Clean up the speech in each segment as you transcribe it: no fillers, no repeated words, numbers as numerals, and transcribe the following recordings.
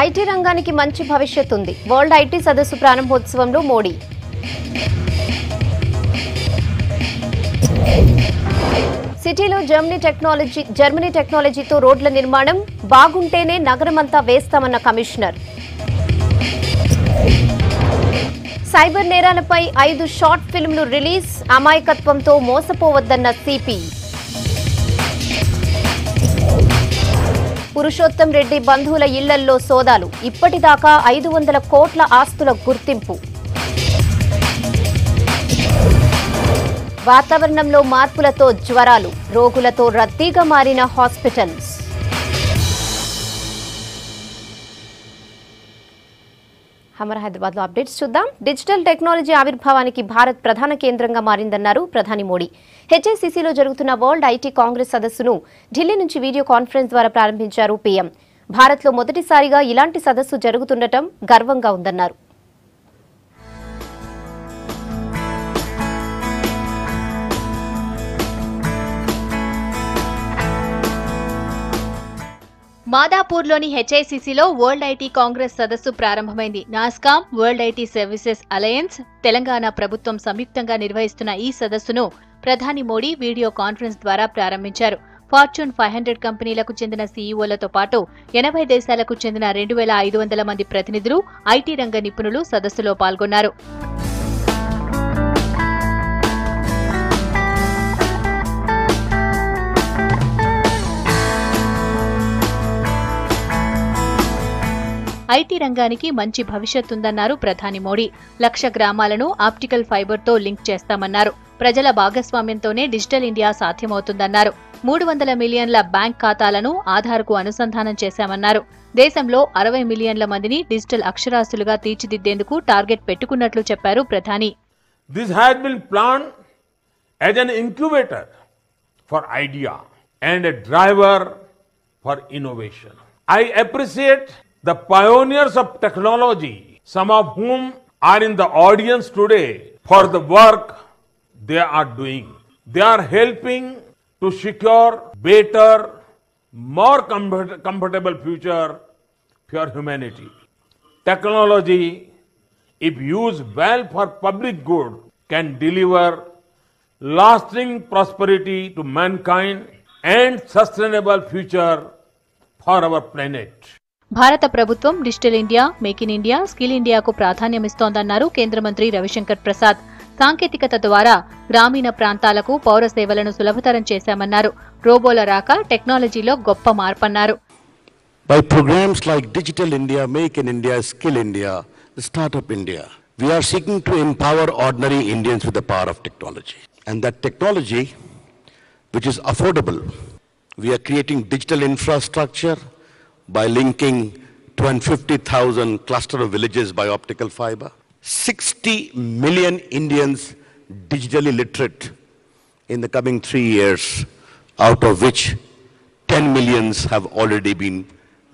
IT రంగానికి మంచి భవిష్యత్తు ఉంది. వరల్డ్ ఐటీ సదస్సు ప్రారంభోత్సవంలో మోడీ. సిటీలో జర్మనీ టెక్నాలజీతో రోడ్ల నిర్మాణం బాగుంటేనే నగరమంతా వేస్తామన్న కమిషనర్. సైబర్ నేరాలపై 5 షార్ట్ ఫిల్మ్లు రిలీజ్, అమాయకత్వంతో మోసపోవద్దన్న సిపి. పురుషోత్తం రెడ్డి బంధువుల ఇళ్లల్లో సోదాలు, ఇప్పటిదాకా 500 కోట్ల ఆస్తుల గుర్తింపు. వాతావరణంలో మార్పులతో జ్వరాలు, రోగులతో రద్దీగా మారిన హాస్పిటల్స్. హమర్ హైదరాబాద్ లో అప్డేట్స్ చూద్దాం. డిజిటల్ టెక్నాలజీ ఆవిర్భావానికి భారత్ ప్రధాన కేంద్రంగా మారిందన్నారు ప్రధాని మోడీ. హెచ్ఐసిసిలో జరుగుతున్న వరల్డ్ ఐటీ కాంగ్రెస్ సదస్సును ఢిల్లీ నుంచి వీడియో కాన్ఫరెన్స్ ద్వారా ప్రారంభించారు పీఎం. భారత్లో మొదటిసారిగా ఇలాంటి సదస్సు జరుగుతుండటం గర్వంగా ఉందన్నారు. మాదాపూర్లోని హెచ్ఐసిసిలో వరల్డ్ ఐటీ కాంగ్రెస్ సదస్సు ప్రారంభమైంది. NASSCOM, world IT services alliance, Telangana ప్రభుత్వం సంయుక్తంగా నిర్వహిస్తున్న ఈ సదస్సును ప్రధాని మోడీ వీడియో కాన్ఫరెన్స్ ద్వారా ప్రారంభించారు. ఫార్చ్యూన్ 500 కంపెనీలకు చెందిన సీఈఓలతో పాటు 80 దేశాలకు చెందిన 2500 మంది ప్రతినిధులు, ఐటీ రంగ నిపుణులు సదస్సులో పాల్గొన్నారు. ఐటీ రంగానికి మంచి భవిష్యత్తుందన్నారు ప్రధాని మోడీ. 1,00,000 గ్రామాలను ఆప్టికల్ ఫైబర్తో లింక్ చేస్తామన్నారు. ప్రజల భాగస్వామ్యంతోనే డిజిటల్ ఇండియా సాధ్యమవుతుందన్నారు. 300 మిలియన్ల బ్యాంక్ ఖాతాలను ఆధార్కు అనుసంధానం చేశామన్నారు. దేశంలో 60 మిలియన్ల మందిని డిజిటల్ అక్షరాస్యులుగా తీర్చిదిద్దేందుకు టార్గెట్ పెట్టుకున్నట్లు చెప్పారు ప్రధాని. This has been planned as an incubator for idea and a driver for innovation. I appreciate the pioneers of technology, some of whom are in the audience today, for the work they are doing. They are helping to secure better, more comfortable future for humanity. Technology, if used well for public good, can deliver lasting prosperity to mankind and sustainable future for our planet. భారత ప్రభుత్వం digital India, make in India, skill ఇండియాకు ప్రాధాన్యమిస్తోందన్నారు కేంద్ర మంత్రి రవిశంకర్ ప్రసాద్. సాంకేతికత ద్వారా గ్రామీణ ప్రాంతాలకు పౌర సేవలను సులభతరం చేశామన్నారు. రోబోల రాక టెక్నాలజీలో గొప్ప మార్పన్నారు. By programs like Digital India, Make in India, Skill India, Startup India, we are seeking to empower ordinary Indians with the power of technology. And that technology, which is affordable, we are creating digital infrastructure by linking 250,000 cluster of villages by optical fiber. 60 million Indians digitally literate in the coming 3 years, out of which 10 millions have already been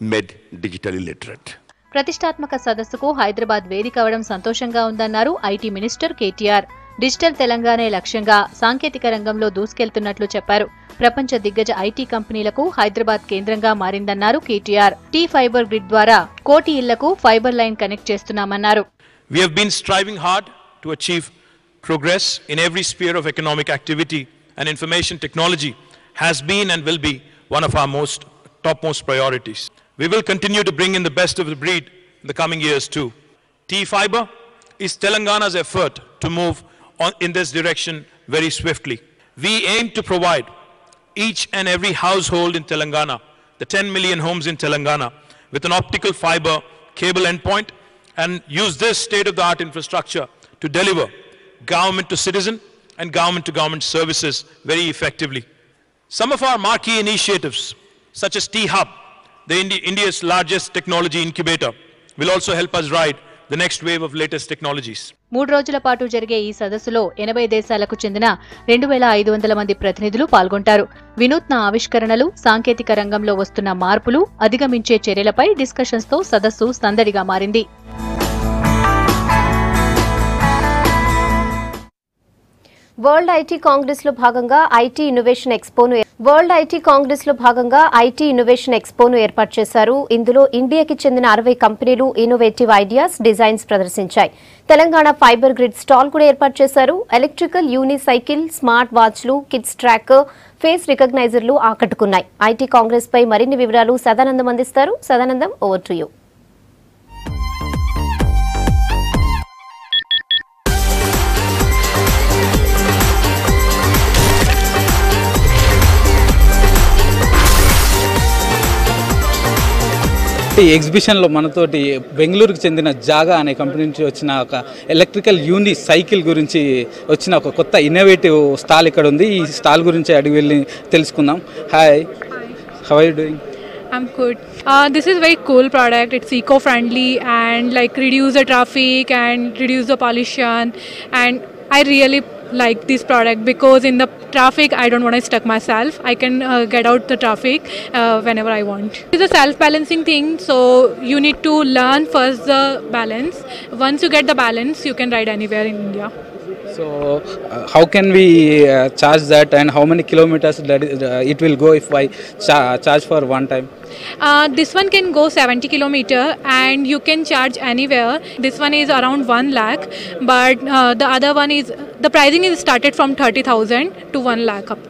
made digitally literate. ప్రతిష్టాత్మక సదస్సుకు హైదరాబాద్ వేదిక అవడం సంతోషంగా ఉందన్నారు IT minister KTR. Digital తెలంగాణే లక్ష్యంగా సాంకేతిక రంగంలో దూసుకెళ్తున్నట్లు చెప్పారు. ప్రపంచ దిగ్గజ ఐటీ కంపెనీలకు హైదరాబాద్ కేంద్రంగా మారిందన్నారు కేటీఆర్. టీ ఫైబర్ గ్రిడ్ ద్వారా 1 కోటి ఇళ్లకు ఫైబర్ లైన్ కనెక్ట్ చేస్తున్నామన్నారు. We have been striving hard to achieve progress in every sphere of economic activity, and information technology has been and will be one of our topmost priorities. We will continue to bring in the best of the breed in the coming years too. T-Fiber is Telangana's effort to move in this direction very swiftly. We aim to provide each and every household in Telangana, the 10 million homes in Telangana, with an optical fiber cable endpoint, and use this state-of-the-art infrastructure to deliver government to citizen and government to government services very effectively. Some of our marquee initiatives, such as T-Hub, India's largest technology incubator, will also help us ride the next wave of latest technologies. 3 రోజుల పాటు జరిగే ఈ సదస్సులో 80 దేశాలకు చెందిన 2500 మంది ప్రతినిధులు పాల్గొంటారు. వినూత్న ఆవిష్కరణలు, సాంకేతిక రంగంలో వస్తున్న మార్పులు, అధిగమించే చర్యలపై డిస్కషన్స్ తో సదస్సు సందడిగా మారింది. వరల్డ్ ఐటీ కాంగ్రెస్ లో భాగంగా ఐటీ ఇన్నోవేషన్ ఎక్స్పోను వరల్డ్ ఐటీ కాంగ్రెస్ లో భాగంగా ఐటీ ఇన్నోవేషన్ ఎక్స్పోను ఏర్పాటు చేశారు. ఇందులో ఇండియాకి చెందిన 60 కంపెనీలు ఇన్నోవేటివ్ ఐడియాస్, డిజైన్స్ ప్రదర్శించాయి. తెలంగాణ ఫైబర్ గ్రిడ్ స్టాల్ కూడా ఏర్పాటు చేశారు. ఎలక్ట్రికల్ యూనిసైకిల్, స్మార్ట్ వాచ్లు, కిడ్స్ ట్రాకర్, ఫేస్ రికగ్నైజర్లు ఆకట్టుకున్నాయి. ఐటీ కాంగ్రెస్ పై మరిన్ని వివరాలు సదానందం అందిస్తారు. Sadanandam, over to you. ఈ ఎగ్జిబిషన్లో మనతోటి బెంగళూరుకు చెందిన జాగా అనే కంపెనీ నుంచి వచ్చిన ఒక ఎలక్ట్రికల్ యూని సైకిల్ గురించి వచ్చిన ఒక కొత్త ఇన్నోవేటివ్ స్టాల్ ఇక్కడ ఉంది. ఈ స్టాల్ గురించి అడిగి వెళ్ళి తెలుసుకుందాం. Hi, how are you doing? I'm good. This is very cool product. It's eco-friendly and like reduce the traffic and reduce the pollution. And I really like this product because in the traffic I don't want to stuck myself. I can get out the traffic whenever I want. It's a self-balancing thing, so you need to learn first the balance. Once you get the balance, you can ride anywhere in India. So how can we charge that, and how many kilometers that it will go if I charge for one time? This one can go 70 kilometer and you can charge anywhere. This one is around 1 lakh, but the other one is, the pricing is started from 30,000 to 1 lakh up.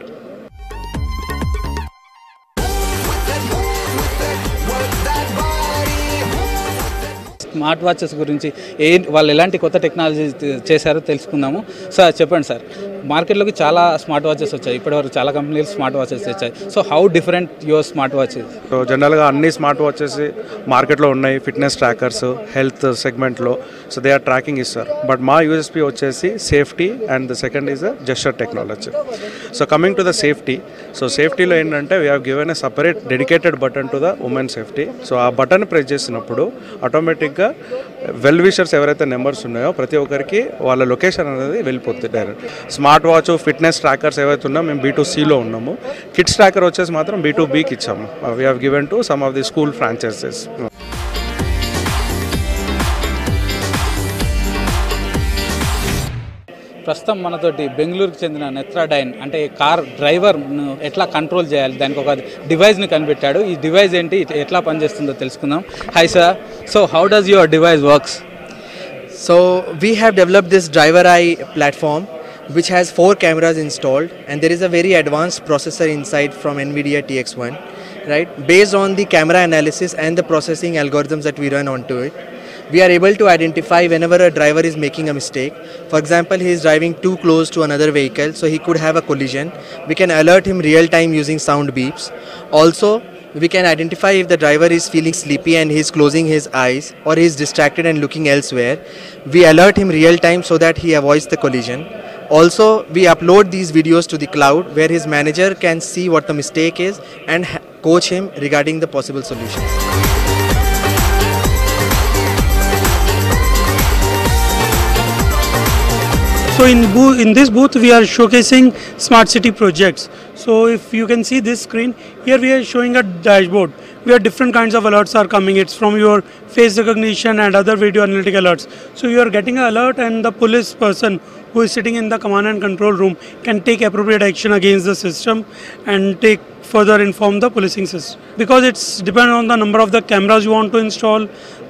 Smart watches గురించి వాళ్ళు ఎలాంటి కొత్త technology చేశారో తెలుసుకుందాము. Sir చెప్పండి sir, మార్కెట్లోకి చాలా smart watches వచ్చాయి, ఇప్పటివరకు చాలా కంపెనీలు స్మార్ట్ వాచెస్ తెచ్చాయి. So how different your smart watches? So జనరల్గా అన్ని స్మార్ట్ వాచెస్ మార్కెట్లో ఉన్నాయి, ఫిట్నెస్ ట్రాకర్స్, హెల్త్ సెగ్మెంట్లో. సో దే ఆర్ ట్రాకింగ్ ఇస్తారు. బట్ మా యూఎస్పీ వచ్చేసి safety and the second is the gesture technology. So coming to the safety, so సేఫ్టీలో ఏంటంటే we have given a separate dedicated button to the women safety. So ఆ button press చేసినప్పుడు ఆటోమేటిక్గా well wishers ఎవరైతే numbers ఉన్నాయో ప్రతి ఒక్కరికి వాళ్ళ లొకేషన్ అనేది వెళ్ళిపోతుంది direct. Smart watch, fitness trackers ఏవైతే ఉన్నాయో మేము B2Cలో ఉన్నాము. కిడ్స్ ట్రాకర్ వచ్చేసి మాత్రం B2Bకి ఇచ్చాము. We have given to some of the school franchises. ప్రస్తుతం మనతోటి బెంగళూరుకు చెందిన నెత్రాడైన్ అంటే కార్ డ్రైవర్ను ఎట్లా కంట్రోల్ చేయాలి దానికి ఒక డివైస్ని కనిపెట్టాడు. ఈ డివైస్ ఏంటి, ఎట్లా పనిచేస్తుందో తెలుసుకుందాం. Hi sir, so how does your device works? So we have developed this driver eye platform which has 4 cameras installed, and there is a very advanced processor inside from NVIDIA TX1, right? Based on the camera analysis and the processing algorithms that we run onto it, we are able to identify whenever a driver is making a mistake. For example, he is driving too close to another vehicle, so he could have a collision. We can alert him real time using sound beeps. Also, we can identify if the driver is feeling sleepy and he is closing his eyes, or he is distracted and looking elsewhere. We alert him real time so that he avoids the collision. Also, we upload these videos to the cloud where his manager can see what the mistake is and coach him regarding the possible solutions. So in this booth we are showcasing smart city projects. So if you can see this screen, here we are showing a dashboard where different kinds of alerts are coming. It's from your face recognition and other video analytic alerts. So you are getting an alert, and the police person who is sitting in the command and control room can take appropriate action against the system and further inform the policing system. Because it's dependent on the number of the cameras you want to install,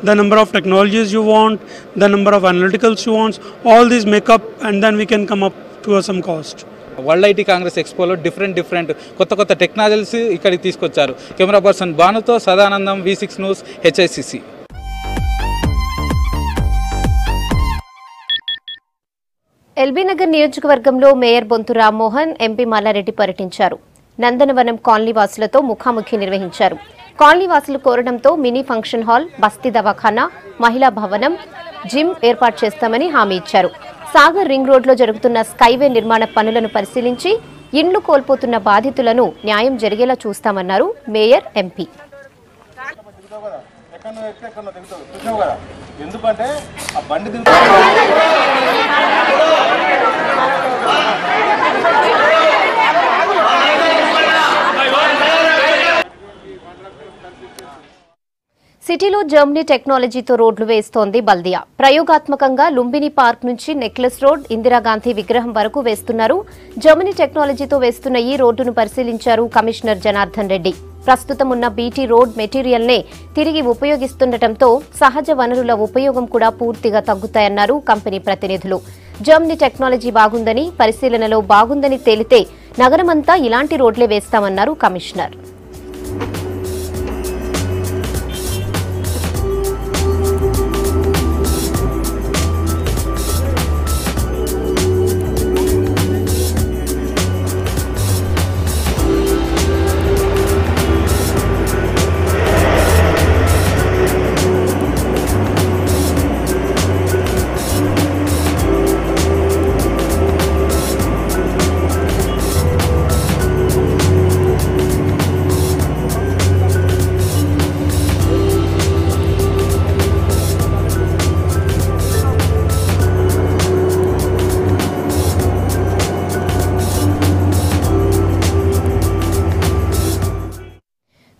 the number of technologies you want, the number of analyticals you want, all these make up, and then we can come up to some cost. World IT Congress ఎక్స్పోలో different కొత్త technologies ఇక్కడికి తీసుకొచ్చారు. Camera person భానుతో Sadanandam, V6 news, HICC. ఎల్బీనగర్ నియోజకవర్గంలో mayor Bonthu Rammohan, MP Mallareddy పర్యటించారు. Nandanavanam colony వాసులతో ముఖాముఖి నిర్వహించారు. కాలనీ వాసులు కోరడంతో మినీ ఫంక్షన్ హాల్, బస్తీ దవాఖానా, మహిళా భవనం, జిమ్ ఏర్పాటు చేస్తామని హామీ ఇచ్చారు. సాగర్ రింగ్ రోడ్లో జరుగుతున్న స్కైవే నిర్మాణ పనులను పరిశీలించి ఇండ్లు కోల్పోతున్న బాధితులను న్యాయం జరిగేలా చూస్తామన్నారు మేయర్, ఎంపీ. సిటీలో జర్మనీ టెక్నాలజీతో రోడ్లు వేస్తోంది బల్దియా. ప్రయోగాత్మకంగా లుంబిని పార్క్ నుంచి నెక్లెస్ రోడ్, ఇందిరాగాంధీ విగ్రహం వరకు వేస్తున్నారు. జర్మనీ టెక్నాలజీతో వేస్తున్న ఈ రోడ్డును పరిశీలించారు కమిషనర్ జనార్దన్ రెడ్డి. ప్రస్తుతం ఉన్న బీటీ రోడ్ మెటీరియల్నే తిరిగి ఉపయోగిస్తుండటంతో సహజ వనరుల ఉపయోగం కూడా పూర్తిగా తగ్గుతాయన్నారు కంపెనీ ప్రతినిధులు. జర్మనీ టెక్నాలజీ బాగుందని, పరిశీలనలో బాగుందని తేలితే నగరమంతా ఇలాంటి రోడ్లే వేస్తామన్నారు కమిషనర్.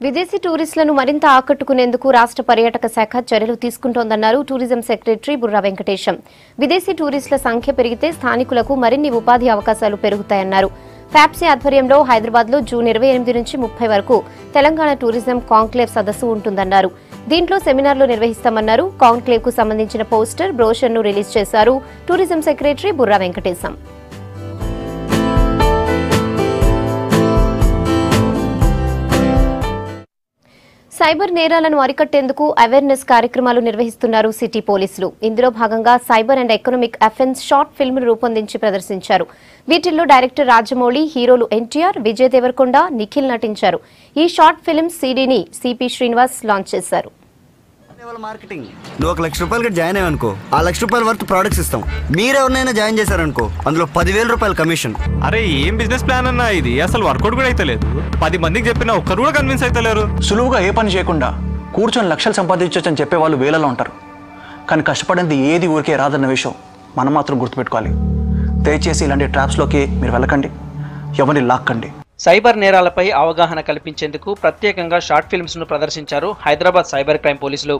విదేశీ టూరిస్టులను మరింత ఆకట్టుకునేందుకు రాష్ట్ర పర్యాటక శాఖ చర్యలు తీసుకుంటోందన్నారు టూరిజం సెక్రటరీ బుర్రా వెంకటేశం. విదేశీ టూరిస్టుల సంఖ్య పెరిగితే స్థానికులకు మరిన్ని ఉపాధి అవకాశాలు పెరుగుతాయన్నారు. ఫ్యాప్సీ ఆధ్వర్యంలో హైదరాబాద్లో జూన్ 28 నుంచి 30 వరకు తెలంగాణ టూరిజం కాంక్లేవ్ సదస్సు ఉంటుందన్నారు. దీంట్లో సెమినార్లు నిర్వహిస్తామన్నారు. కాంక్లేవ్ కు సంబంధించిన పోస్టర్, బ్రోషర్ను రిలీజ్ చేశారు tourism secretary Burra Venkatesham. Cyber నేరాలను అరికట్టేందుకు అవేర్నెస్ కార్యక్రమాలు నిర్వహిస్తున్నారు సిటీ పోలీసులు. ఇందులో భాగంగా cyber and economic offence short ఫిల్మ్ను రూపొందించి ప్రదర్శించారు. వీటిల్లో డైరెక్టర్ రాజమౌళి, హీరోలు ఎన్టీఆర్, విజయ్ దేవరకొండ, నిఖిల్ నటించారు. ఈ షార్ట్ ఫిల్మ్ సీడీని సిపి శ్రీనివాస్ లాంచ్ చేశారు. మార్కెటింగ్ నువ్వు 1 లక్ష రూపాయలు జాయిన్ అయ్యావనుకో, ఆ 1 లక్ష రూపాయల వర్త్ ప్రొడక్ట్స్ ఇస్తాం. మీరెవరినైనా జాయిన్ చేశారనుకో, అందులో 10,000 రూపాయలు కమిషన్. అరే ఏం బిజినెస్ ప్లాన్ అన్నా ఇది? అసలు వర్కౌట్ కూడా అయితే లేదు. 10 మందికి చెప్పినా ఒక్కరు కూడా కన్విన్స్ అయితే లేరు. సులువుగా ఏ పని చేయకుండా కూర్చొని లక్షలు సంపాదించొచ్చని చెప్పే వాళ్ళు వేలలో ఉంటారు. కానీ కష్టపడింది ఏది ఊరికే రాదన్న విషయం మనం మాత్రం గుర్తుపెట్టుకోవాలి. దయచేసి ఇలాంటి ట్రాప్స్లోకి మీరు వెళ్ళకండి, ఎవరిని లాక్కండి. సైబర్ నేరాలపై అవగాహన కల్పించేందుకు ప్రత్యేకంగా షార్ట్ ఫిల్మ్స్ ను ప్రదర్శించారు హైదరాబాద్ సైబర్ క్రైమ్ పోలీసులు.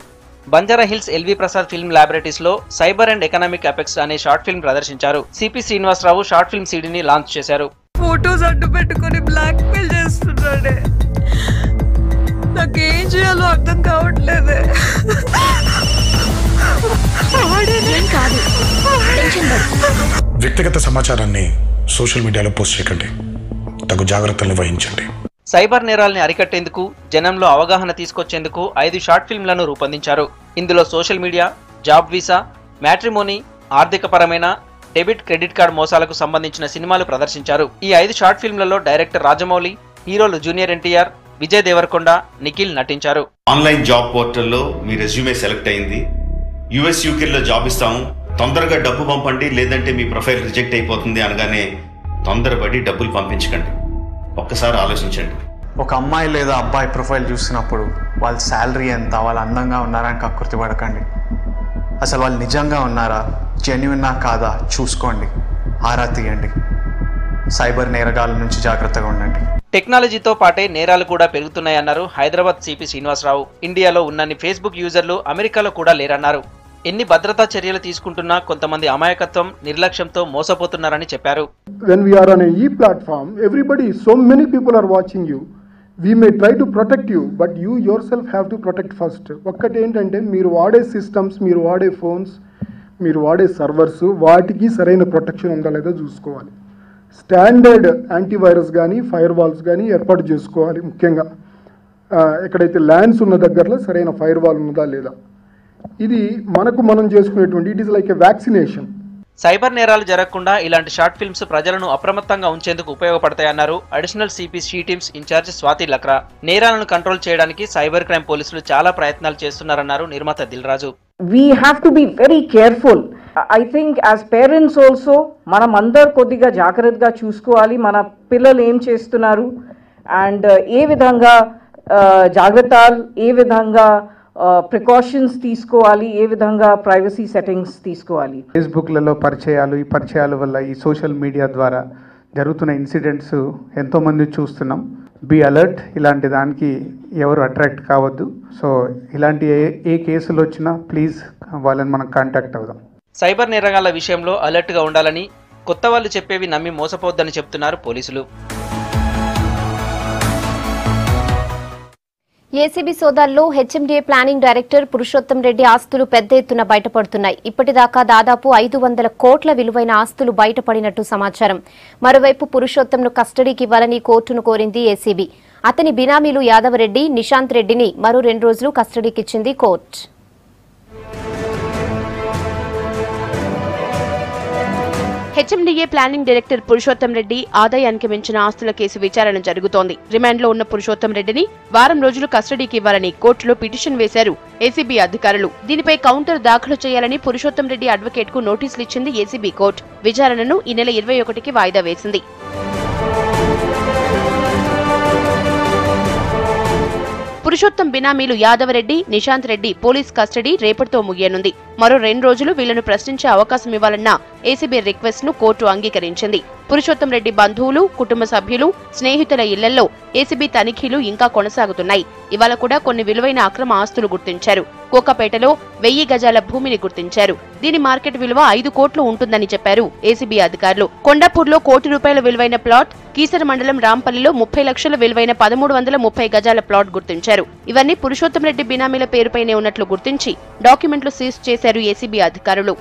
Banjara hills LV Prasad film laboratories లో సైబర్ అండ్ ఎకనామిక్ అపెక్స్ అనే షార్ట్ ఫిల్మ్ ప్రదర్శించారు. సిపి శ్రీనివాసరావు షార్ట్ ఫిల్మ్ సీడీని లాంచ్ చేశారు. ఫోటోస్ అడ్డు పెట్టుకుని బ్లాక్ మెయిల్ చేస్తున్నాడే, నాకేం చేయాలో అర్థం కావట్లేదే. వ్యక్తిగత సమాచారాన్ని సోషల్ మీడియాలో పోస్ట్ చేయకండి, తగు జాగ్రత్తలు వహించండి. సైబర్ నేరాల్ని అరికట్టేందుకు, జనంలో అవగాహన తీసుకొచ్చేందుకు 5 షార్ట్ ఫిల్మ్లను రూపొందించారు. ఇందులో social media, job visa, matrimony, ఆర్థికపరమైన డెబిట్, క్రెడిట్ కార్డ్ మోసాలకు సంబంధించిన సినిమాలు ప్రదర్శించారు. ఈ 5 షార్ట్ ఫిల్మ్లలో డైరెక్టర్ రాజమౌళి, హీరోలు జూనియర్ ఎన్టీఆర్, విజయ్ దేవరకొండ, నిఖిల్ నటించారు. ఆన్లైన్ జాబ్ పోర్టల్లో మీ రెజ్యూమే సెలెక్ట్ అయింది. యుఎస్ యూకేలో జాబ్ ఇస్తాము, తొందరగా డబ్బు పంపండి లేదంటే మీ ప్రొఫైల్ రిజెక్ట్ అయిపోతుంది అనగానే తొందరపడి డబ్బులు పంపించకండి. ఒక్కసారి ఆలోచించండి. ఒక అమ్మాయి లేదా అబ్బాయి ప్రొఫైల్ చూస్తున్నప్పుడు వాళ్ళ శాలరీ ఎంత, వాళ్ళు అందంగా ఉన్నారని కక్కుర్తి పడకండి. అసలు వాళ్ళు నిజంగా ఉన్నారా, జెన్యున్నా కాదా చూసుకోండి, ఆరా తీయండి. సైబర్ నేరగాల నుంచి జాగ్రత్తగా ఉండండి. టెక్నాలజీతో పాటే నేరాలు కూడా పెరుగుతున్నాయన్నారు హైదరాబాద్ సిపి శ్రీనివాసరావు. ఇండియాలో ఉన్నన్ని ఫేస్బుక్ యూజర్లు అమెరికాలో కూడా లేరన్నారు. ఎన్ని భద్రతా చర్యలు తీసుకుంటున్నా కొంతమంది అమాయకత్వం, నిర్లక్ష్యంతో మోసపోతున్నారని చెప్పారు. When we are on a e-platform, everybody, so many people are watching you. We may try to protect you, but you yourself have to protect first. ఒక్కటి ఏంటంటే మీరు వాడే సిస్టమ్స్, మీరు వాడే ఫోన్స్, మీరు వాడే సర్వర్స్, వాటికి సరైన ప్రొటెక్షన్ ఉందా లేదో చూసుకోవాలి. స్టాండర్డ్ యాంటీవైరస్ కానీ, ఫైర్ వాల్స్ కానీ ఏర్పాటు చేసుకోవాలి. ముఖ్యంగా ఎక్కడైతే ల్యాండ్స్ ఉన్న దగ్గరలో సరైన ఫైర్ వాల్ ఉన్నదా లేదా, ఇది మనం చేసుకునేటువంటి, it is like a vaccination. Cyber నేరాలు జరగకుండా ఇలాంటి షార్ట్ ఫిల్మ్స్ ప్రజలను అప్రమత్తంగా ఉంచేందుకు ఉపయోగపడతాయన్నారు additional CP she teams incharge Swathi Lakra. నేరాలను కంట్రోల్ చేయడానికి సైబర్ క్రైమ్ పోలీసులు చాలా ప్రయత్నాలు చేస్తున్నారన్నారు నిర్మాత Dil Raju. We have to be very careful. I think as parents also మనం అందరు కొద్దిగా జాగ్రత్తగా చూసుకోవాలి మన పిల్లలు ఏం చేస్తున్నారు అండ్ ఏ విధంగా జాగ్రత్తలు, ఏ విధంగా ప్రికాషన్స్ తీసుకోవాలి, ఏ విధంగా ప్రైవసీ సెట్టింగ్స్ తీసుకోవాలి. ఫేస్బుక్లలో పరిచయాలు, ఈ పరిచయాల వల్ల ఈ సోషల్ మీడియా ద్వారా జరుగుతున్న ఇన్సిడెంట్స్ ఎంతోమంది చూస్తున్నాం. బీ అలర్ట్, ఇలాంటి దానికి ఎవరు అట్రాక్ట్ కావద్దు. సో ఇలాంటి ఏ కేసులు వచ్చినా ప్లీజ్ వాళ్ళని మనం కాంటాక్ట్ అవుదాం. సైబర్ నేరగాళ్ల విషయంలో అలర్ట్గా ఉండాలని, కొత్త వాళ్ళు చెప్పేవి నమ్మి మోసపోవద్దని చెప్తున్నారు పోలీసులు. ఏసీబీ సోదాల్లో HMDA planning director Purushottam Reddy ఆస్తులు పెద్ద ఎత్తున బయటపడుతున్నాయి. ఇప్పటిదాకా దాదాపు 500 కోట్ల విలువైన ఆస్తులు బయటపడినట్టు సమాచారం. మరోవైపు పురుషోత్తంను కస్టడీకి ఇవ్వాలని కోర్టును కోరింది ఏసీబీ. అతని బినామీలు యాదవరెడ్డి, నిశాంత్ రెడ్డిని మరో 2 రోజులు కస్టడీకిచ్చింది court. HMDA planning director Purushottam Reddy ఆదాయానికి మించిన ఆస్తుల కేసు విచారణ జరుగుతోంది. రిమాండ్లో ఉన్న పురుషోత్తం రెడ్డిని వారం రోజులు కస్టడీకి ఇవ్వాలని కోర్టులో పిటిషన్ వేశారు ఏసీబీ అధికారులు. దీనిపై కౌంటర్ దాఖలు చేయాలని పురుషోత్తం రెడ్డి అడ్వకేట్ కు నోటీసులు ఇచ్చింది ఏసీబీ కోర్టు. విచారణను ఈ నెల 21కి వాయిదా వేసింది. పురుషోత్తం బినామీలు యాదవరెడ్డి, నిశాంత్ రెడ్డి పోలీస్ కస్టడీ రేపటితో ముగియనుంది. మరో 2 రోజులు వీళ్లను ప్రశ్నించే అవకాశం ఇవ్వాలన్న ఏసీబీ రిక్వెస్ట్ ను కోర్టు అంగీకరించింది. పురుషోత్తం రెడ్డి బంధువులు, కుటుంబ సభ్యులు, స్నేహితుల ఇళ్లలో ఏసీబీ తనిఖీలు ఇంకా కొనసాగుతున్నాయి. ఇవాళ కూడా కొన్ని విలువైన అక్రమ ఆస్తులు గుర్తించారు. కోకపేటలో 1000 గజాల భూమిని గుర్తించారు. దీని మార్కెట్ విలువ 5 కోట్లు ఉంటుందని చెప్పారు ఏసీబీ అధికారులు. కొండాపూర్లో ₹1 కోటి విలువైన ప్లాట్, కీసర మండలం రాంపల్లిలో 30 లక్షల విలువైన 1330 గజాల ప్లాట్ గుర్తించారు. ఇవన్నీ పురుషోత్తం రెడ్డి బినామీల పేరుపైనే ఉన్నట్లు గుర్తించి డాక్యుమెంట్లు సీజ్ చేశారు ఏసీబీ అధికారులు.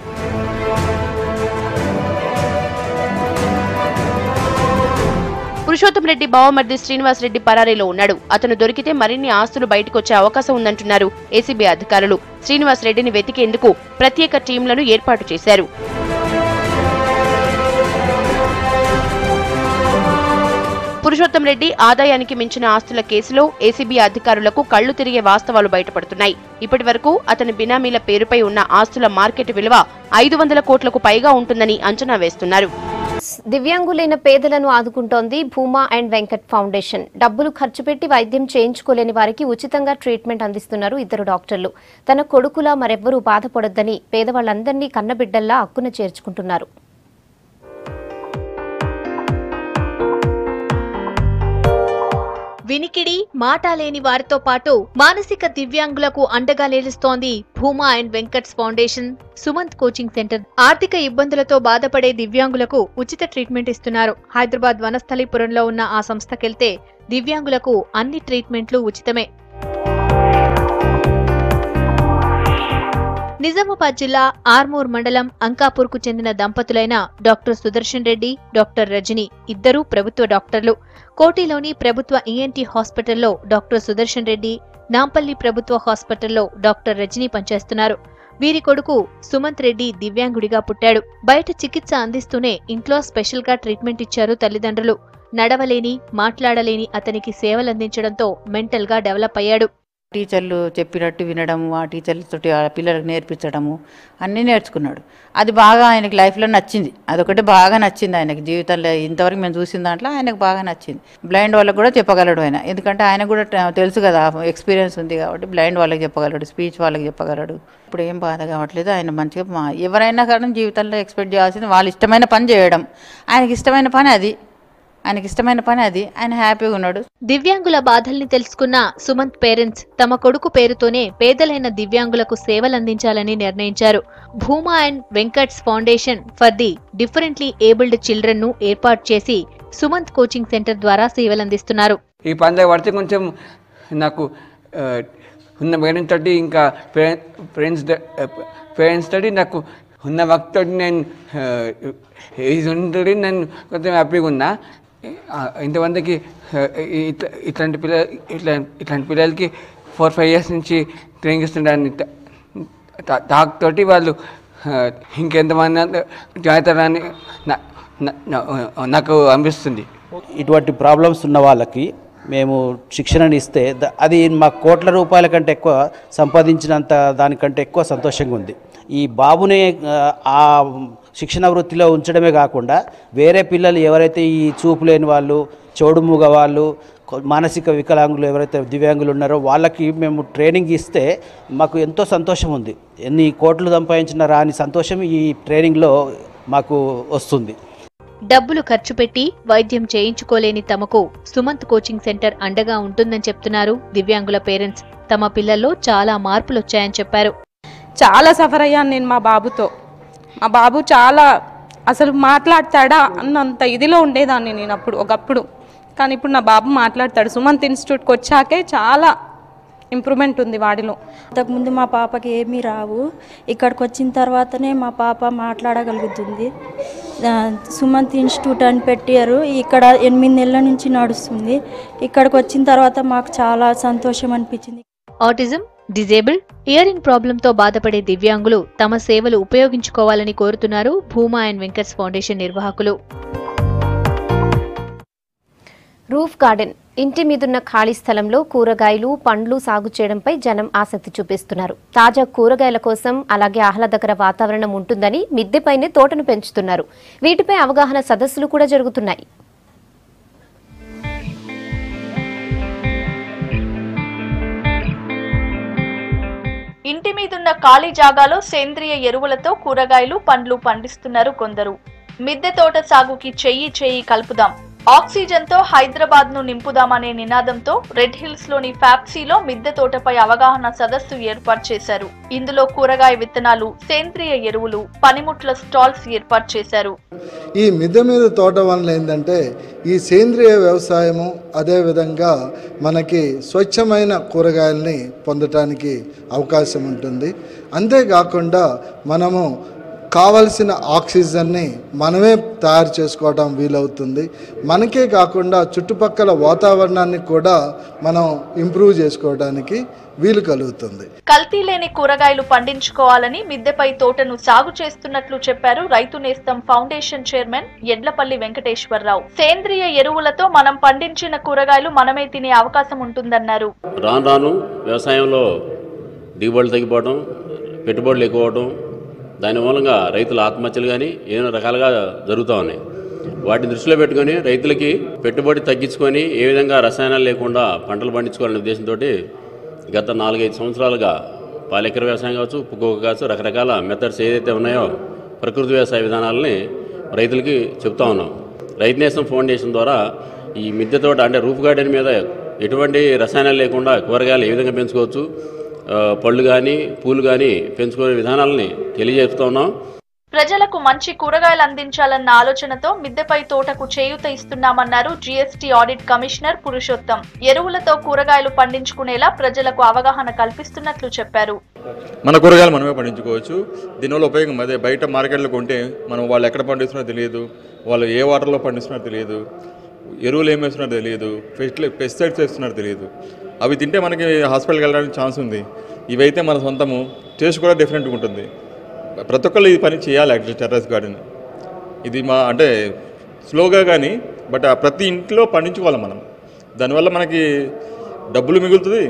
పురుషోత్తం రెడ్డి బావమర్ది శ్రీనివాస్ రెడ్డి పరారీలో ఉన్నాడు. అతను దొరికితే మరిన్ని ఆస్తులు బయటకొచ్చే అవకాశం ఉందంటున్నారు ఏసీబీ అధికారులు. శ్రీనివాస్ రెడ్డిని వెతికేందుకు ప్రత్యేక టీంలను ఏర్పాటు చేశారు. పురుషోత్తం రెడ్డి ఆదాయానికి మించిన ఆస్తుల కేసులో ఏసీబీ అధికారులకు కళ్లు తిరిగే వాస్తవాలు బయటపడుతున్నాయి. ఇప్పటి వరకు అతని బినామీల పేరుపై ఉన్న ఆస్తుల మార్కెట్ విలువ 500 కోట్లకు పైగా ఉంటుందని అంచనా వేస్తున్నారు. దివ్యాంగులైన పేదలను ఆదుకుంటోంది భూమా అండ్ వెంకట్ ఫౌండేషన్. డబ్బులు ఖర్చు పెట్టి వైద్యం చేయించుకోలేని వారికి ఉచితంగా ట్రీట్మెంట్ అందిస్తున్నారు 2 డాక్టర్లు. తన కొడుకులా మరెవ్వరూ బాధపడొద్దని పేదవాళ్లందరినీ కన్నబిడ్డల్లా హక్కున చేర్చుకుంటున్నారు. వినికిడి, మాట లేని వారితో పాటు మానసిక దివ్యాంగులకు అండగా నిలుస్తోంది Bhuma and Venkat's foundation Sumanth coaching centre. ఆర్థిక ఇబ్బందులతో బాధపడే దివ్యాంగులకు ఉచిత ట్రీట్మెంట్ ఇస్తున్నారు. హైదరాబాద్ వనస్థలిపురంలో ఉన్న ఆ సంస్థకెళ్తే దివ్యాంగులకు అన్ని ట్రీట్మెంట్లు ఉచితమే. నిజామాబాద్ జిల్లా ఆర్మూర్ మండలం అంకాపూర్కు చెందిన దంపతులైన డాక్టర్ సుదర్శన్ రెడ్డి, డాక్టర్ రజని ఇద్దరూ ప్రభుత్వ డాక్టర్లు. కోటిలోని ప్రభుత్వ ఈఎన్టీ హాస్పిటల్లో డాక్టర్ సుదర్శన్ రెడ్డి, నాంపల్లి ప్రభుత్వ హాస్పిటల్లో డాక్టర్ రజని పనిచేస్తున్నారు. వీరి కొడుకు సుమంత్ రెడ్డి దివ్యాంగుడిగా పుట్టాడు. బయట చికిత్స అందిస్తూనే ఇంట్లో స్పెషల్ గా ట్రీట్మెంట్ ఇచ్చారు తల్లిదండ్రులు. నడవలేని, మాట్లాడలేని అతనికి సేవలందించడంతో మెంటల్ గా డెవలప్ అయ్యాడు. టీచర్లు చెప్పినట్టు వినడము, ఆ టీచర్లతోటి ఆ పిల్లలకు నేర్పించడము అన్నీ నేర్చుకున్నాడు. అది బాగా ఆయనకి లైఫ్లో నచ్చింది. అదొకటి బాగా నచ్చింది ఆయనకి జీవితంలో. ఇంతవరకు మేము చూసిన దాంట్లో ఆయనకు బాగా నచ్చింది. బ్లైండ్ వాళ్ళకు కూడా చెప్పగలడు ఆయన, ఎందుకంటే ఆయన కూడా తెలుసు కదా, ఎక్స్పీరియన్స్ ఉంది కాబట్టి బ్లైండ్ వాళ్ళకి చెప్పగలడు, స్పీచ్ వాళ్ళకి చెప్పగలడు. ఇప్పుడు ఏం బాధ కావట్లేదు. ఆయన మంచిగా ఎవరైనా కానీ జీవితంలో ఎక్స్పెక్ట్ చేయాల్సింది వాళ్ళు ఇష్టమైన పని చేయడం. ఆయనకి ఇష్టమైన పని అది, ఆయన హ్యాపీగా ఉన్నాడు. దివ్యాంగుల బాధల్ని తెలుసుకున్న సుమంత్ పేరెంట్స్ తమ కొడుకు పేరుతోనే పేదలైన దివ్యాంగులకు సేవలందించాలని నిర్ణయించారు. Bhuma and Venkat's foundation for the differently abled children ను ఏర్పాటు చేసి సుమంత్ కోచింగ్ సెంటర్ ద్వారా సేవలందిస్తున్నారు. ఈ పండుగ పడితే కొంచెం నాకు ఉన్న పేరెంట్స్ తోటి ఇంకా పేరెంట్స్ తోటి నాకు ఉన్న వర్క్ తోటి నేను ఇది ఉంటుంది, నేను కొంచెం హ్యాపీగా ఉన్నా. ఇంతమందికి ఇట్లాంటి పిల్లలకి 4-5 years నుంచి ట్రైనింగ్ ఇస్తుంటాను. తోటి వాళ్ళు ఇంకెంతమంది జాయితారని నాకు అనిపిస్తుంది. ఇటువంటి ప్రాబ్లమ్స్ ఉన్న వాళ్ళకి మేము శిక్షణని ఇస్తే అది మా కోట్ల రూపాయల కంటే ఎక్కువ సంపాదించినంత దానికంటే ఎక్కువ సంతోషంగా ఉంది. ఈ బాబుని ఆ శిక్షణ వృత్తిలో ఉంచడమే కాకుండా వేరే పిల్లలు ఎవరైతే ఈ చూపు లేని వాళ్ళు, చెవుడుమూగ వాళ్ళు, మానసిక వికలాంగులు ఎవరైతే దివ్యాంగులు ఉన్నారో వాళ్ళకి మేము ట్రైనింగ్ ఇస్తే మాకు ఎంతో సంతోషం ఉంది. ఎన్ని కోట్లు సంపాదించిన రాని సంతోషం ఈ ట్రైనింగ్లో మాకు వస్తుంది. డబ్బులు ఖర్చు పెట్టి వైద్యం చేయించుకోలేని తమకు సుమంత్ కోచింగ్ సెంటర్ అండగా ఉంటుందని చెప్తున్నారు దివ్యాంగుల పేరెంట్స్. తమ పిల్లల్లో చాలా మార్పులొచ్చాయని చెప్పారు. చాలా సఫర్ అయ్యాను నేను మా బాబుతో. మా బాబు చాలా అసలు మాట్లాడతాడా అన్నంత ఇదిలో ఉండేదాన్ని నేను ఒకప్పుడు. కానీ ఇప్పుడు నా బాబు మాట్లాడతాడు. సుమంత్ ఇన్స్టిట్యూట్కి వచ్చాకే చాలా ఇంప్రూవ్మెంట్ ఉంది వాడిలో. అంతకుముందు మా పాపకి ఏమీ రావు, ఇక్కడికి వచ్చిన తర్వాతనే మా పాప మాట్లాడగలుగుతుంది. సుమంత్ ఇన్స్టిట్యూట్ అని పెట్టారు, ఇక్కడ 8 నెలల నుంచి నడుస్తుంది. ఇక్కడికి వచ్చిన తర్వాత మాకు చాలా సంతోషం అనిపించింది. ఆటిజం, డిజేబుల్, ఇయరింగ్ ప్రాబ్లంతో బాధపడే దివ్యాంగులు తమ సేవలు ఉపయోగించుకోవాలని కోరుతున్నారు భూమా అండ్ వెంకట్స్ ఫౌండేషన్ నిర్వాహకులు. రూఫ్ గార్డెన్, ఇంటి మీదున్న ఖాళీ స్థలంలో కూరగాయలు, పండ్లు సాగు చేయడంపై జనం ఆసక్తి చూపిస్తున్నారు. తాజా కూరగాయల కోసం అలాగే ఆహ్లాదకర వాతావరణం ఉంటుందని మిద్దెపైనే తోటను పెంచుతున్నారు. వీటిపై అవగాహన సదస్సులు కూడా జరుగుతున్నాయి. ఇంటి మీదున్న ఖాళీ జాగాలో సేంద్రియ ఎరువులతో కూరగాయలు, పండ్లు పండిస్తున్నారు కొందరు. మిద్దె తోట సాగుకి చెయ్యి కలుపుదాం, ఆక్సిజన్ తో హైదరాబాద్ ను నింపుదామనే నినాదంతో రెడ్ హిల్స్ లోని ఫ్యాప్సీలో మిద్దె తోటపై అవగాహన సదస్సు ఏర్పాటు చేశారు. ఇందులో కూరగాయ విత్తనాలు, సేంద్రియ ఎరువులు, పనిముట్ల స్టాల్స్ ఏర్పాటు చేశారు. ఈ మిద్దె మీద తోట వల్ల ఏంటంటే ఈ సేంద్రియ వ్యవసాయము, అదేవిధంగా మనకి స్వచ్ఛమైన కూరగాయల్ని పొందటానికి అవకాశం ఉంటుంది. అంతేకాకుండా మనము కావలసిన ఆక్సిజన్ని మనమే తయారు చేసుకోవడం వీలవుతుంది. మనకే కాకుండా చుట్టుపక్కల వాతావరణాన్ని కూడా మనం ఇంప్రూవ్ చేసుకోవడానికి వీలు కలుగుతుంది. కల్తీ లేని కూరగాయలు పండించుకోవాలని మిద్దెపై తోటను సాగు చేస్తున్నట్లు చెప్పారు రైతు నేస్తం ఫౌండేషన్ చైర్మన్ ఎడ్లపల్లి వెంకటేశ్వరరావు. సేంద్రియ ఎరువులతో మనం పండించిన కూరగాయలు మనమే తినే అవకాశం ఉంటుందన్నారు. రాను వ్యవసాయంలో దిగుబడులు తగ్గిపోవడం, పెట్టుబడులు ఎక్కువ అవడం, దాని మూలంగా రైతుల ఆత్మహత్యలు కానీ ఎన్నో రకాలుగా జరుగుతూ ఉన్నాయి. వాటిని దృష్టిలో పెట్టుకొని రైతులకి పెట్టుబడి తగ్గించుకొని ఏ విధంగా రసాయనాలు లేకుండా పంటలు పండించుకోవాలనే ఉద్దేశంతో గత 4-5 సంవత్సరాలుగా పాలెకర వ్యవసాయం కావచ్చు, పుక్కోక కావచ్చు, రకరకాల మెథడ్స్ ఏదైతే ఉన్నాయో ప్రకృతి వ్యవసాయ విధానాలని రైతులకి చెప్తా ఉన్నాం. రైతు నేస్తం ఫౌండేషన్ ద్వారా ఈ మిద్దె తోట అంటే రూఫ్ గార్డెన్ మీద ఎటువంటి రసాయనాలు లేకుండా కూరగాయలు ఏ విధంగా పెంచుకోవచ్చు, పళ్ళు కానీ పూలు కానీ పెంచుకునే విధానాలని తెలియజేస్తూ ఉన్నాం. ప్రజలకు మంచి కూరగాయలు అందించాలన్న ఆలోచనతో మిద్దెపై తోటకు చేయూత ఇస్తున్నామన్నారు జీఎస్టీ ఆడిట్ కమిషనర్ పురుషోత్తం. ఎరువులతో కూరగాయలు పండించుకునేలా ప్రజలకు అవగాహన కల్పిస్తున్నట్లు చెప్పారు. మన కూరగాయలు మనమే పండించుకోవచ్చు. దీనివల్ల ఉపయోగం అదే, బయట మార్కెట్లో కొంటే మనం వాళ్ళు ఎక్కడ పండిస్తున్నారో తెలియదు, వాళ్ళు ఏ వాటర్లో పండిస్తున్నారో తెలియదు, ఎరువులు ఏం వేస్తున్నారో తెలియదు, పెస్టిసైడ్స్ వేస్తున్నారో తెలియదు. అవి తింటే మనకి హాస్పిటల్కి వెళ్ళడానికి ఛాన్స్ ఉంది. ఇవైతే మన సొంతము, టేస్ట్ కూడా డిఫరెంట్గా ఉంటుంది. ప్రతి ఒక్కళ్ళు ఈ పని చేయాలి. యాక్చువల్లీ టెర్రస్ గార్డెన్ ఇది అంటే స్లోగా కానీ బట్ ప్రతి ఇంట్లో పండించుకోవాలి మనం. దానివల్ల మనకి డబ్బులు మిగులుతుంది,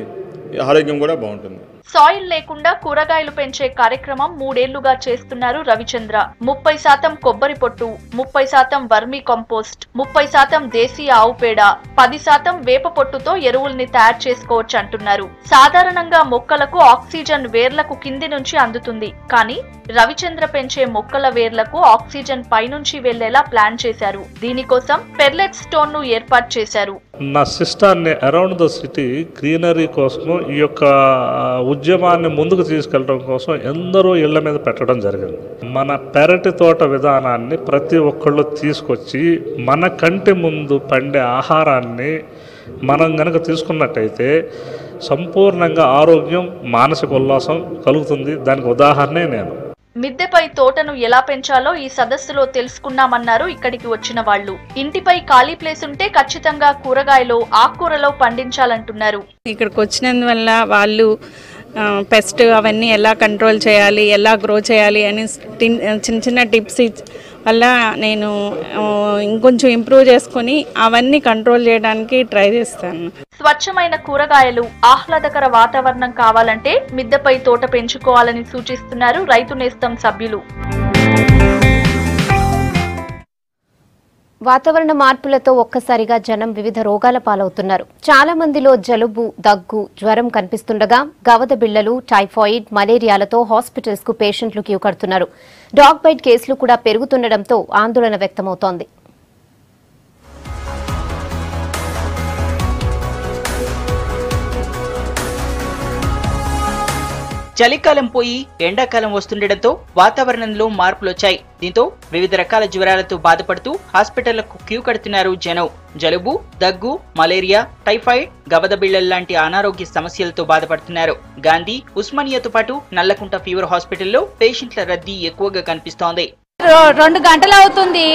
ఆరోగ్యం కూడా బాగుంటుంది. సాయిల్ లేకుండా కూరగాయలు పెంచే కార్యక్రమం 3 ఏళ్లుగా చేస్తున్నారు రవిచంద్ర. 30% కొబ్బరి పొట్టు, 30% వర్మీ కంపోస్ట్, 30% దేశీయ ఆవు పేడ, 10% వేప పొట్టుతో ఎరువుల్ని తయారు చేసుకోవచ్చు అంటున్నారు. సాధారణంగా మొక్కలకు ఆక్సిజన్ వేర్లకు కింది నుంచి అందుతుంది, కానీ రవిచంద్ర పెంచే మొక్కల వేర్లకు ఆక్సిజన్ పైనుంచి వెళ్లేలా ప్లాన్ చేశారు. దీనికోసం పెర్లెట్ స్టోన్ ను ఏర్పాటు చేశారు. నా సిస్టాన్ని అరౌండ్ ద సిటీ గ్రీనరీ కోసం ఈ యొక్క ఉద్యమాన్ని ముందుకు తీసుకెళ్ళడం కోసం ఎందరో ఇళ్ల మీద పెట్టడం జరిగింది. మన పెరటి తోట విధానాన్ని ప్రతి ఒక్కళ్ళు తీసుకొచ్చి మన కంటి ముందు పండే ఆహారాన్ని మనం గనక తీసుకున్నట్టయితే సంపూర్ణంగా ఆరోగ్యం, మానసిక ఉల్లాసం కలుగుతుంది. దానికి ఉదాహరణే నేను. మిద్దెపై తోటను ఎలా పెంచాలో ఈ సదస్సులో తెలుసుకున్నామన్నారు ఇక్కడికి వచ్చిన వాళ్ళు. ఇంటిపై ఖాళీ ప్లేస్ ఉంటే ఖచ్చితంగా కూరగాయలు, ఆకుకూరలో పండించాలంటున్నారు. ఇక్కడికి వచ్చినందువల్ల వాళ్ళు పెస్ట్ అవన్నీ ఎలా కంట్రోల్ చేయాలి, ఎలా గ్రో చేయాలి అని చిన్న చిన్న టిప్స్ వల్ల నేను ఇంకొంచెం ఇంప్రూవ్ చేసుకొని అవన్నీ కంట్రోల్ చేయడానికి ట్రై చేస్తాను. స్వచ్ఛమైన కూరగాయలు, ఆహ్లాదకర వాతావరణం కావాలంటే మిద్దెపై తోట పెంచుకోవాలని సూచిస్తున్నారు రైతు నేస్తం సభ్యులు. వాతావరణ మార్పులతో ఒక్కసారిగా జనం వివిధ రోగాల పాలవుతున్నారు. చాలా మందిలో జలుబు, దగ్గు, జ్వరం కనిపిస్తుండగా గవద బిళ్లలు, టైఫాయిడ్, మలేరియాలతో హాస్పిటల్స్ కు పేషెంట్లు క్యూ కడుతున్నారు. డాగ్ బైట్ కేసులు కూడా పెరుగుతుండటంతో ఆందోళన వ్యక్తమవుతోంది. చలికాలం పోయి ఎండాకాలం వస్తుండటంతో వాతావరణంలో మార్పులొచ్చాయి. దీంతో వివిధ రకాల జ్వరాలతో బాధపడుతూ హాస్పిటళ్లకు క్యూ కడుతున్నారు జనం. జలుబు, దగ్గు, మలేరియా, టైఫాయిడ్, గవదబిళ్లల్ లాంటి అనారోగ్య సమస్యలతో బాధపడుతున్నారు. గాంధీ, ఉస్మానియాతో పాటు నల్లకుంట ఫీవర్ హాస్పిటల్లో పేషెంట్ల రద్దీ ఎక్కువగా కనిపిస్తోంది. 2 గంటలు అవుతుంది.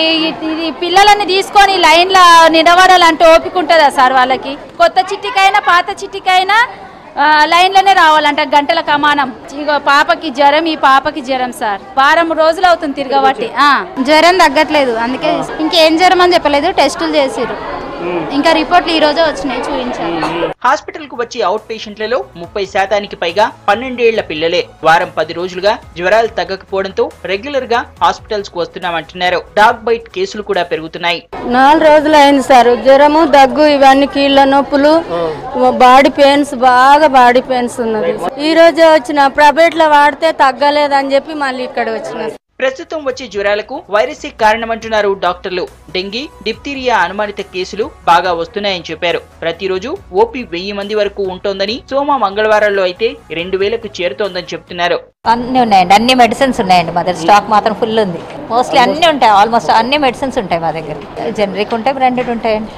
ఇది పిల్లలని తీసుకొని లైన్లో నిలబడాలంటే ఓపిక ఉంటుందా సార్ వాళ్ళకి? కొత్త చిట్టికైనా పాత చిట్టికైనా లైన్లోనే రావాలంట గంటల కమానం. ఇగో పాపకి జ్వరం, ఈ పాపకి జ్వరం సార్. వారం రోజులు అవుతుంది తిరగబట్టి. జ్వరం తగ్గట్లేదు, అందుకే ఇంకేం జ్వరం అని చెప్పలేదు, టెస్టులు చేసిరు. ఇంకా రిపోర్ట్లు ఈ రోజే వచ్చినాయి, చూపించారు. హాస్పిటల్ కు వచ్చే అవుట్ పేషెంట్లలో 30% పైగా 12 ఏళ్ల పిల్లలే. వారం 10 రోజులుగా జ్వరాలు తగ్గకపోవడంతో రెగ్యులర్ గా హాస్పిటల్స్ కు వస్తున్నామంటున్నారు. డాగ్ బైట్ కేసులు కూడా పెరుగుతున్నాయి. 4 రోజులు అయింది సార్. జ్వరము, దగ్గు, ఇవన్నీ కీళ్ళ నొప్పులు, బాడీ పెయిన్స్, బాగా బాడీ పెయిన్స్ ఉన్నది. ఈ రోజే వచ్చిన ప్రైవేట్ లో వాడితే తగ్గలేదని చెప్పి మళ్ళీ ఇక్కడ వచ్చిన. ప్రస్తుతం వచ్చే జ్వరాలకు వైరసే కారణమంటున్నారు డాక్టర్లు. డెంగీ, డిప్తీరియా అనుమానిత కేసులు బాగా వస్తున్నాయని చెప్పారు. ప్రతిరోజు ఓపీ 1000 మంది వరకు ఉంటోందని, సోమ మంగళవారాల్లో అయితే 2000కు చేరుతోందని చెప్తున్నారు. అన్ని ఉన్నాయండి, అన్ని మెడిసిన్స్ ఉన్నాయండి మా దగ్గర. స్టాక్ మాత్రం ఫుల్ ఉంది. మోస్ట్లీ అన్ని ఉంటాయి, ఆల్మోస్ట్ అన్ని మెడిసిన్స్ ఉంటాయి మా దగ్గర. జనరిక్ ఉంటాయి, బ్రాండెడ్ ఉంటాయండి.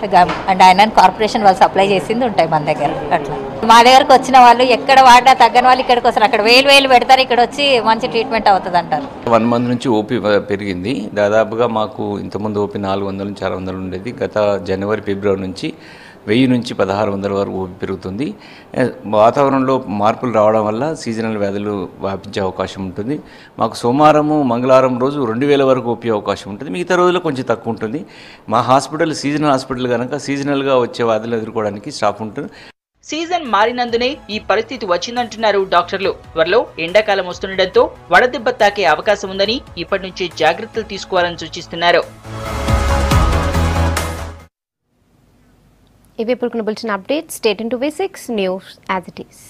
అండ్ ఆయన కార్పొరేషన్ వాళ్ళు సప్లై చేసింది ఉంటాయి మన దగ్గర. అట్లా మా దగ్గరకు వచ్చిన వాళ్ళు ఎక్కడ వాడినా తగ్గని వాళ్ళు ఇక్కడికి వస్తారు. అక్కడ వేలు పెడతారు, ఇక్కడ వచ్చి మంచి ట్రీట్మెంట్ అవుతుంది అంటారు. 1 మంత్ నుంచి ఓపీ పెరిగింది. దాదాపుగా మాకు ఇంతకుముందు ఓపీ 400 నుంచి 600 ఉండేది. గత జనవరి, ఫిబ్రవరి నుంచి 1000 నుంచి 1600 వరకు ఓపీ పెరుగుతుంది. వాతావరణంలో మార్పులు రావడం వల్ల సీజనల్ వ్యాధులు వ్యాపించే అవకాశం ఉంటుంది. మాకు సోమవారము, మంగళవారం రోజు 2000 వరకు ఓపీ అవకాశం ఉంటుంది. మిగతా రోజుల్లో కొంచెం తక్కువ ఉంటుంది. మా హాస్పిటల్ సీజనల్ హాస్పిటల్ కనుక సీజనల్గా వచ్చే వ్యాధులు ఎదుర్కోవడానికి స్టాఫ్ ఉంటుంది. సీజన్ మారినందునే ఈ పరిస్థితి వచ్చిందంటున్నారు డాక్టర్లు. త్వరలో ఎండాకాలం వస్తుండటంతో వడదెబ్బ తాకే అవకాశం ఉందని ఇప్పటి నుంచే జాగ్రత్తలు తీసుకోవాలని సూచిస్తున్నారు. ఇవే పురుకున bulletin update. Stay tuned to V6 news as it is.